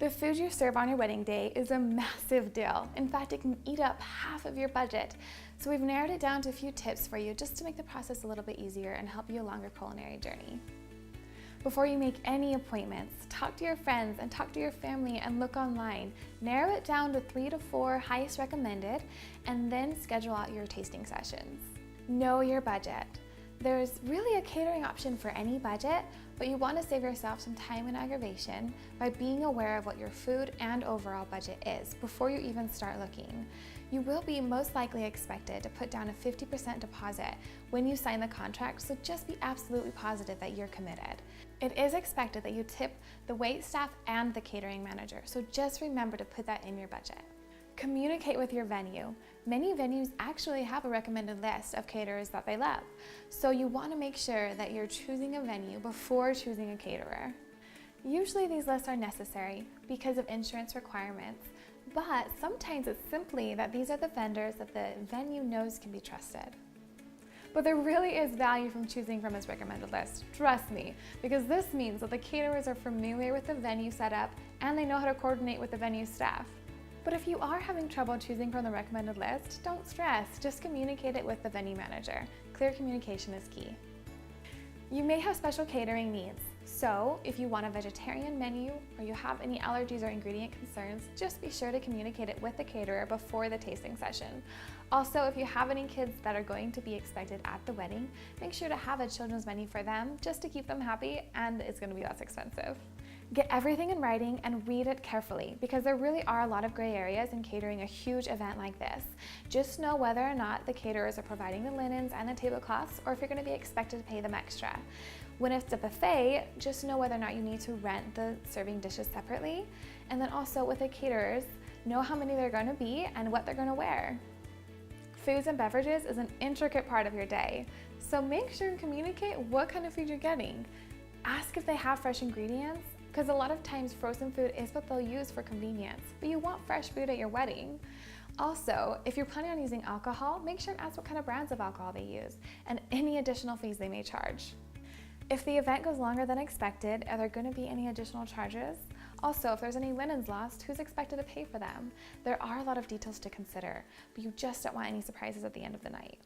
The food you serve on your wedding day is a massive deal. In fact, it can eat up half of your budget. So we've narrowed it down to a few tips for you just to make the process a little bit easier and help you along your culinary journey. Before you make any appointments, talk to your friends and talk to your family and look online. Narrow it down to 3 to 4 highest recommended, and then schedule out your tasting sessions. Know your budget. There's really a catering option for any budget, but you want to save yourself some time and aggravation by being aware of what your food and overall budget is before you even start looking. You will be most likely expected to put down a 50% deposit when you sign the contract, so just be absolutely positive that you're committed. It is expected that you tip the wait staff and the catering manager, so just remember to put that in your budget. Communicate with your venue. Many venues actually have a recommended list of caterers that they love, so you want to make sure that you're choosing a venue before choosing a caterer. Usually these lists are necessary because of insurance requirements, but sometimes it's simply that these are the vendors that the venue knows can be trusted. But there really is value from choosing from his recommended list, trust me, because this means that the caterers are familiar with the venue setup and they know how to coordinate with the venue staff. But if you are having trouble choosing from the recommended list, don't stress, just communicate it with the venue manager. Clear communication is key. You may have special catering needs, so if you want a vegetarian menu or you have any allergies or ingredient concerns, just be sure to communicate it with the caterer before the tasting session. Also, if you have any kids that are going to be expected at the wedding, make sure to have a children's menu for them just to keep them happy, and it's going to be less expensive. Get everything in writing and read it carefully, because there really are a lot of gray areas in catering a huge event like this. Just know whether or not the caterers are providing the linens and the tablecloths, or if you're going to be expected to pay them extra. When it's a buffet, just know whether or not you need to rent the serving dishes separately. And then also with the caterers, know how many they're going to be and what they're going to wear. Foods and beverages is an intricate part of your day, so make sure and communicate what kind of food you're getting. Ask if they have fresh ingredients, because a lot of times frozen food is what they'll use for convenience, but you want fresh food at your wedding. Also, if you're planning on using alcohol, make sure and ask what kind of brands of alcohol they use and any additional fees they may charge. If the event goes longer than expected, are there going to be any additional charges? Also, if there's any linens lost, who's expected to pay for them? There are a lot of details to consider, but you just don't want any surprises at the end of the night.